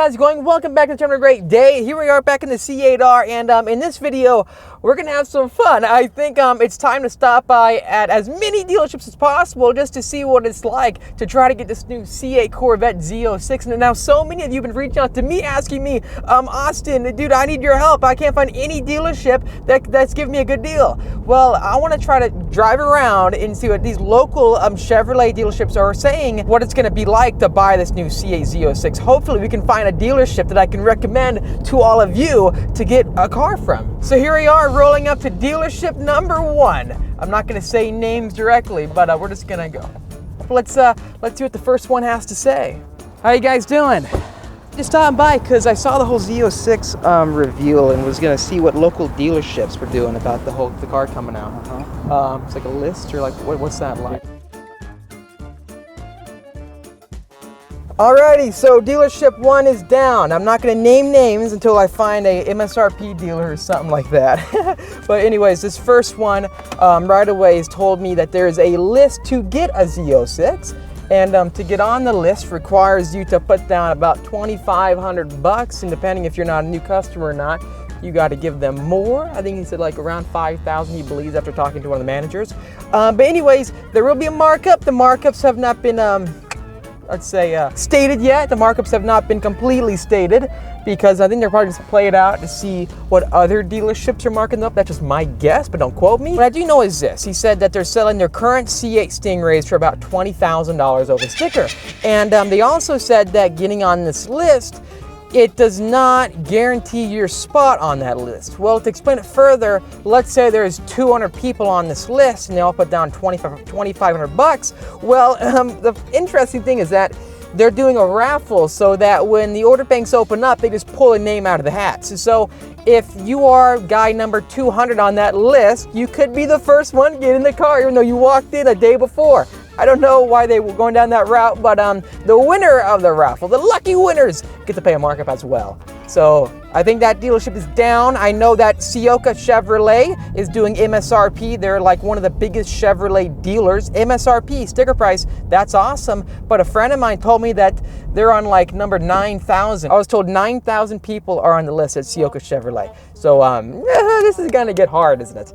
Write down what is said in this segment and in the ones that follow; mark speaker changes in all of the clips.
Speaker 1: how's it going? Welcome back to the channel. Great day. Here we are back in the C8R, and in this video we're gonna have some fun. I think it's time to stop by at as many dealerships as possible just to see what it's like to try to get this new C8 Corvette Z06. And now so many of you have been reaching out to me asking me, Austin, dude, I need your help. I can't find any dealership that's giving me a good deal. Well, I want to try to drive around and see what these local Chevrolet dealerships are saying, what it's going to be like to buy this new C8 Z06. Hopefully we can find a dealership that I can recommend to all of you to get a car from. So here we are rolling up to dealership number 1. I'm not going to say names directly, but we're just going to go. Let's see what the first one has to say. How you guys doing? Just stopping by because I saw the whole Z06 reveal and was gonna see what local dealerships were doing about the car coming out. It's like a list, or like what's that like? Alrighty, so dealership 1 is down. I'm not gonna name names until I find a MSRP dealer or something like that. But anyways, this first one right away has told me that there's a list to get a Z06. And to get on the list requires you to put down about $2,500, and depending if you're not a new customer or not, you got to give them more. I think he said like around $5,000, he believes, after talking to one of the managers. But anyways, there will be a markup. The markups have not been, let's say, stated yet. The markups have not been completely stated because I think they're probably just play it out to see what other dealerships are marking up. That's just my guess, but don't quote me. What I do know is this. He said that they're selling their current C8 Stingrays for about $20,000 over sticker. And they also said that getting on this list, it does not guarantee your spot on that list. Well, to explain it further, let's say there's 200 people on this list and they all put down $2,500. Well, the interesting thing is that they're doing a raffle so that when the order banks open up, they just pull a name out of the hat. So if you are guy number 200 on that list, you could be the first one to get in the car, even though you walked in a day before. I don't know why they were going down that route, but the winner of the raffle, the lucky winners, get to pay a markup as well. So I think that dealership is down. I know that Ciocca Chevrolet is doing MSRP. They're like one of the biggest Chevrolet dealers. MSRP, sticker price, that's awesome. But a friend of mine told me that they're on like number 9,000. I was told 9,000 people are on the list at Ciocca Chevrolet. So this is gonna get hard, isn't it?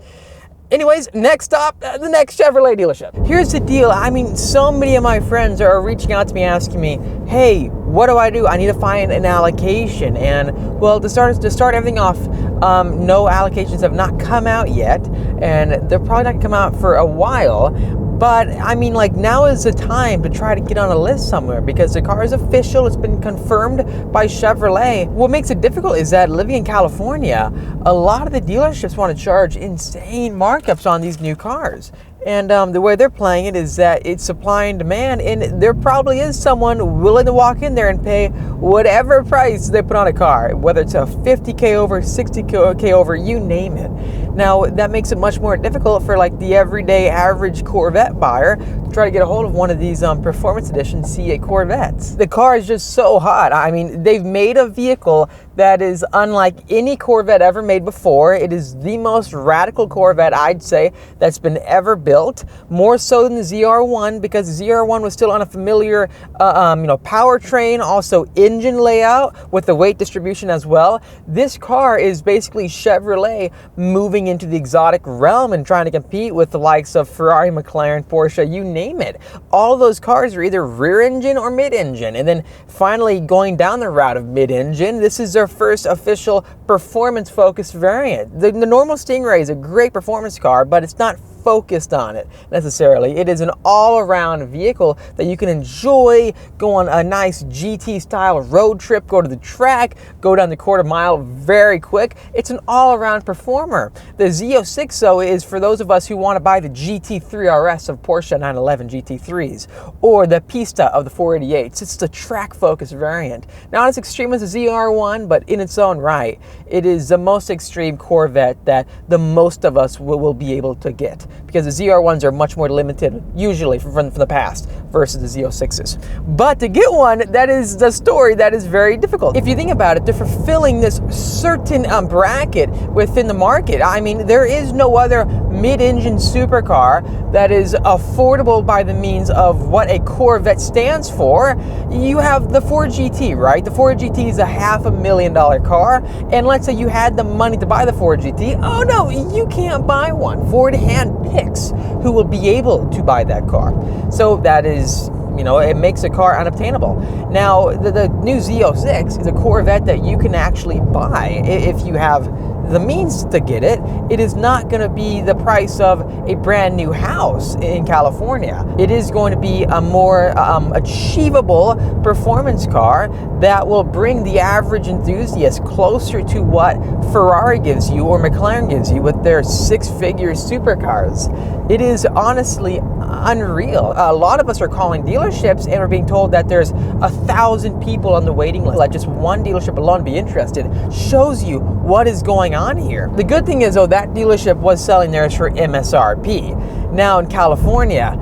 Speaker 1: Anyways, next stop, the next Chevrolet dealership. Here's the deal. I mean, so many of my friends are reaching out to me asking me, hey, what do? I need to find an allocation. And well, to start everything off, no allocations have not come out yet, and they're probably not gonna come out for a while. But I mean, like, now is the time to try to get on a list somewhere because the car is official. It's been confirmed by Chevrolet. What makes it difficult is that living in California, a lot of the dealerships want to charge insane markups on these new cars. And the way they're playing it is that it's supply and demand, and there probably is someone willing to walk in there and pay whatever price they put on a car, whether it's a 50K over, 60K over, you name it. Now, that makes it much more difficult for like the everyday average Corvette buyer to try to get a hold of one of these Performance Edition C8 Corvettes. The car is just so hot. I mean, they've made a vehicle that is unlike any Corvette ever made before. It is the most radical Corvette, I'd say, that's been ever built, more so than the ZR1, because the ZR1 was still on a familiar powertrain, also engine layout with the weight distribution as well. This car is basically Chevrolet moving into the exotic realm and trying to compete with the likes of Ferrari, McLaren, Porsche, you name it. All of those cars are either rear engine or mid engine, and then finally going down the route of mid engine, this is their first official performance focused variant. The normal Stingray is a great performance car, but it's not focused on it necessarily. It is an all-around vehicle that you can enjoy, go on a nice GT style road trip, go to the track, go down the quarter mile very quick. It's an all-around performer. The Z06 though is for those of us who want to buy the GT3 RS of Porsche 911 GT3s or the Pista of the 488s. It's the track focused variant. Not as extreme as the ZR1, but in its own right, it is the most extreme Corvette that the most of us will be able to get, because the ZR1s are much more limited, usually from the past. versus the Z06s. But to get one, that is the story that is very difficult. If you think about it, they're fulfilling this certain bracket within the market. I mean, there is no other mid-engine supercar that is affordable by the means of what a Corvette stands for. You have the Ford GT, right? The Ford GT is a $500,000 car, and let's say you had the money to buy the Ford GT. Oh no, you can't buy one. Ford handpicks who will be able to buy that car. So that is, you know, it makes a car unobtainable. Now, the new Z06 is a Corvette that you can actually buy if you have the means to get it. It is not going to be the price of a brand new house in California. It is going to be a more achievable performance car that will bring the average enthusiast closer to what Ferrari gives you or McLaren gives you with their six-figure supercars. It is honestly unreal. A lot of us are calling dealerships and we're being told that there's 1,000 people on the waiting list. Let just one dealership alone be interested. Shows you what is going on here. The good thing is, though, that dealership was selling theirs for MSRP. Now in California,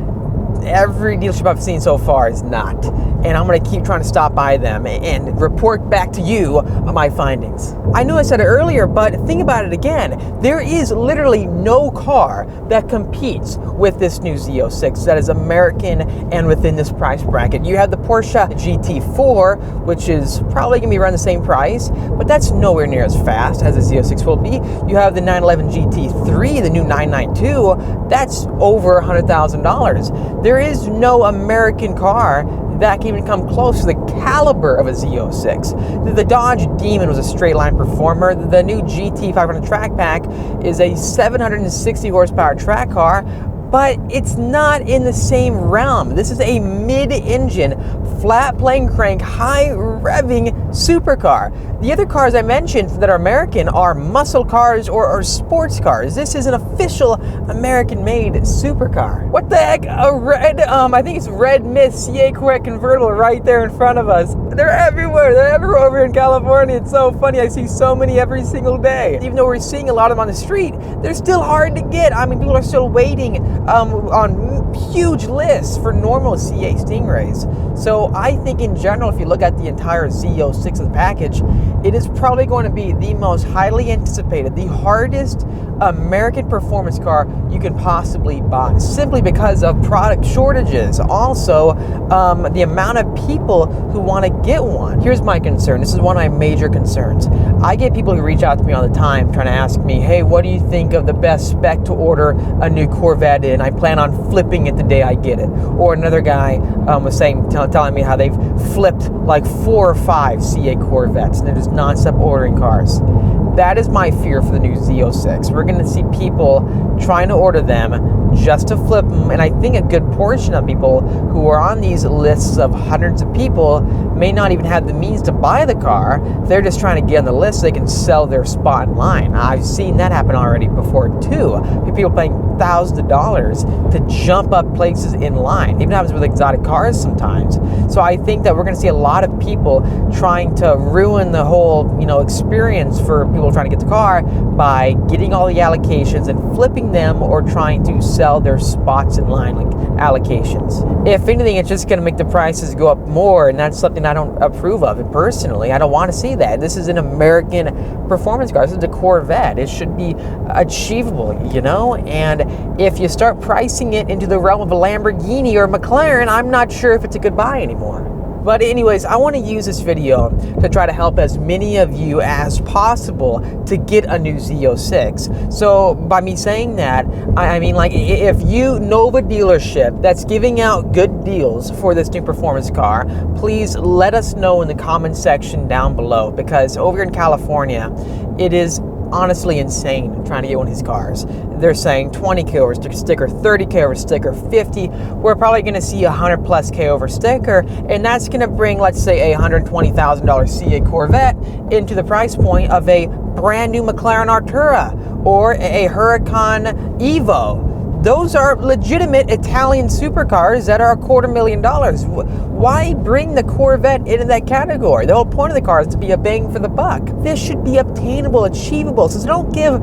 Speaker 1: every dealership I've seen so far is not. And I'm going to keep trying to stop by them and report back to you my findings. I know I said it earlier, but think about it again. There is literally no car that competes with this new Z06 that is American and within this price bracket. You have the Porsche GT4, which is probably going to be around the same price, but that's nowhere near as fast as the Z06 will be. You have the 911 GT3, the new 992, that's over $100,000. There is no American car that can even come close to the caliber of a Z06. The Dodge Demon was a straight line performer. The new GT 500 track pack is a 760 horsepower track car, but it's not in the same realm. This is a mid-engine, flat plane crank, high revving supercar. The other cars I mentioned that are American are muscle cars or sports cars. This is an official American-made supercar. What the heck? A red, I think it's red mist C8 Corvette convertible right there in front of us. They're everywhere. They're everywhere over here in California. It's so funny. I see so many every single day. Even though we're seeing a lot of them on the street, they're still hard to get. I mean, people are still waiting on huge lists for normal C8 Stingrays. So I think in general, if you look at the entire Z06 of the package, it is probably going to be the most highly anticipated, the hardest American performance car you can possibly buy, simply because of product shortages. Also, the amount of people who want to get one. Here's my concern. This is one of my major concerns. I get people who reach out to me all the time trying to ask me, hey, what do you think of the best spec to order a new Corvette in? I plan on flipping it the day I get it. Or another guy was saying, telling me how they've flipped like 4 or 5 C8 Corvettes and they're just nonstop ordering cars. That is my fear for the new Z06. We're going to see people trying to order them just to flip them, and I think a good portion of people who are on these lists of hundreds of people may not even have the means to buy the car. They're just trying to get on the list so they can sell their spot in line. I've seen that happen already before too. People paying thousands of dollars to jump up places in line. Even happens with exotic cars sometimes. So I think that we're going to see a lot of people trying to ruin the whole, experience for people trying to get the car by getting all the allocations and flipping them, or trying to sell their spots in line, like allocations. If anything, it's just going to make the prices go up more, and that's something I don't approve of. And personally, I don't want to see that. This is an American performance car. This is a Corvette. It should be achievable, and if you start pricing it into the realm of a Lamborghini or McLaren, I'm not sure if it's a good buy anymore. But anyways, I want to use this video to try to help as many of you as possible to get a new Z06. So by me saying that, I mean, like, if you know of a dealership that's giving out good deals for this new performance car, please let us know in the comment section down below, because over here in California, it is honestly insane trying to get one of these cars. They're saying 20K over sticker, 30K over sticker, 50. We're probably going to see 100+ K over sticker, and that's going to bring, let's say, a $120,000 C8 Corvette into the price point of a brand new McLaren Artura or a Huracan Evo. Those are legitimate Italian supercars that are $250,000. Why bring the Corvette into that category? The whole point of the car is to be a bang for the buck. This should be obtainable, achievable. So don't give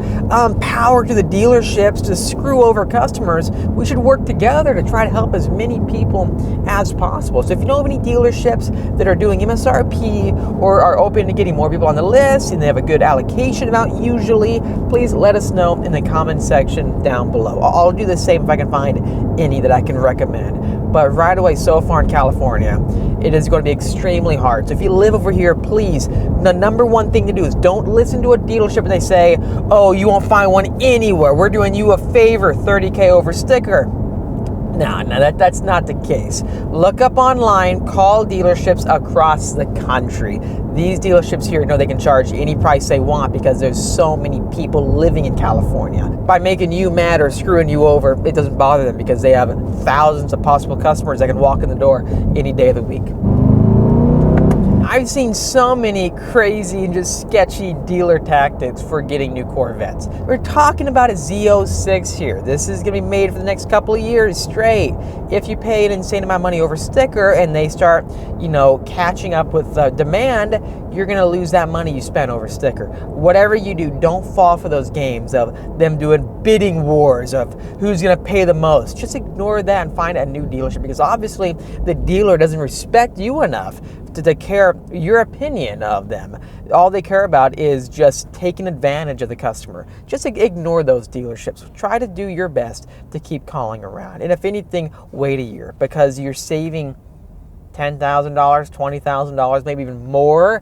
Speaker 1: power to the dealerships to screw over customers. We should work together to try to help as many people as possible. So if you know of any dealerships that are doing MSRP or are open to getting more people on the list and they have a good allocation amount usually, please let us know in the comment section down below. I'll do the same if I can find any that I can recommend. But right away, so far in California, it is going to be extremely hard. So if you live over here, please, the number one thing to do is don't listen to a dealership and they say, oh, you won't find one anywhere. We're doing you a favor, 30K over sticker. No, that's not the case. Look up online, call dealerships across the country. These dealerships here know they can charge any price they want because there's so many people living in California. By making you mad or screwing you over, it doesn't bother them because they have thousands of possible customers that can walk in the door any day of the week. I've seen so many crazy and just sketchy dealer tactics for getting new Corvettes. We're talking about a Z06 here. This is going to be made for the next couple of years straight. If you pay an insane amount of money over sticker and they start, catching up with demand, you're going to lose that money you spent over sticker. Whatever you do, don't fall for those games of them doing bidding wars of who's going to pay the most. Just ignore that and find a new dealership because obviously the dealer doesn't respect you enough to care your opinion of them. All they care about is just taking advantage of the customer. Just ignore those dealerships. Try to do your best to keep calling around. And if anything, wait a year because you're saving $10,000, $20,000, maybe even more,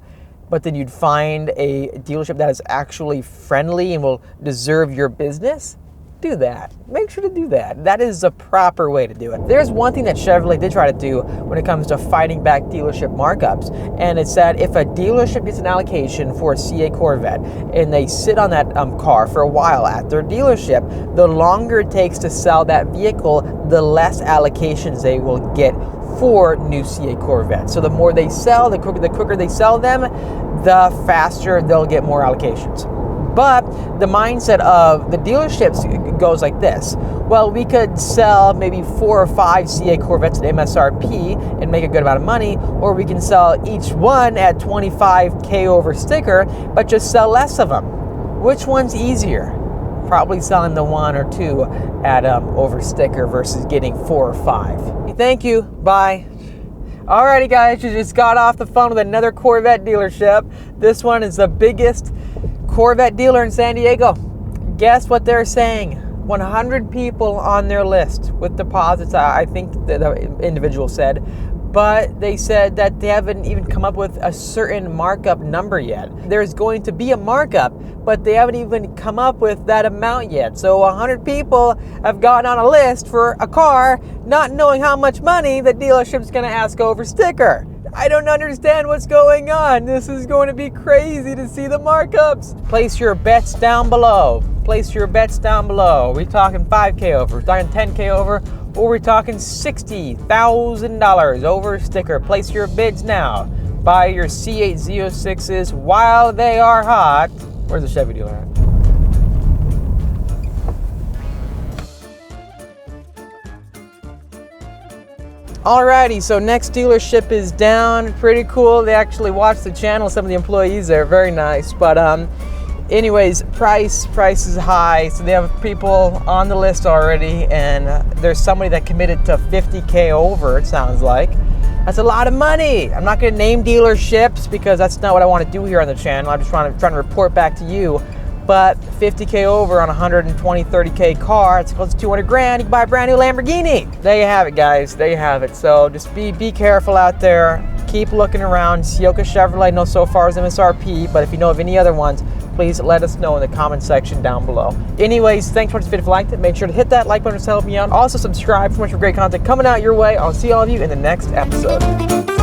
Speaker 1: but then you'd find a dealership that is actually friendly and will deserve your business. Do that. Make sure to do that. That is the proper way to do it. There's one thing that Chevrolet did try to do when it comes to fighting back dealership markups, and it's that if a dealership gets an allocation for a C8 Corvette and they sit on that car for a while at their dealership, the longer it takes to sell that vehicle, the less allocations they will get for new C8 Corvettes. So the more they sell, the quicker they sell them, the faster they'll get more allocations. But the mindset of the dealerships goes like this. Well, we could sell maybe 4 or 5 C8 Corvettes at MSRP and make a good amount of money, or we can sell each one at 25K over sticker, but just sell less of them. Which one's easier? Probably selling the 1 or 2 at over sticker versus getting 4 or 5. Thank you. Bye. Alrighty guys, you just got off the phone with another Corvette dealership. This one is the biggest Corvette dealer in San Diego. Guess what they're saying? 100 people on their list with deposits, I think the individual said, but they said that they haven't even come up with a certain markup number yet. There's going to be a markup, but they haven't even come up with that amount yet. So 100 people have gotten on a list for a car, not knowing how much money the dealership's gonna ask over sticker. I don't understand what's going on. This is going to be crazy to see the markups. Place your bets down below. Place your bets down below. Are we talking 5K over? Are we talking 10K over? Or are we talking $60,000 over sticker? Place your bids now. Buy your C8 Z06s while they are hot. Where's the Chevy dealer at? Alrighty, so next dealership is down. Pretty cool. They actually watch the channel. Some of the employees there, very nice. But anyways, price is high. So they have people on the list already, and there's somebody that committed to 50K over. It sounds like that's a lot of money. I'm not going to name dealerships because that's not what I want to do here on the channel. I'm just trying to report back to you. But 50K over on a 120, 30K car, it's close to 200 grand. You can buy a brand new Lamborghini. There you have it, guys. There you have it. So just be careful out there. Keep looking around. Sioka Chevrolet, no so far as MSRP, but if you know of any other ones, please let us know in the comment section down below. Anyways, thanks for watching this video. If you liked it, make sure to hit that like button to help me out. Also subscribe for much great content coming out your way. I'll see all of you in the next episode.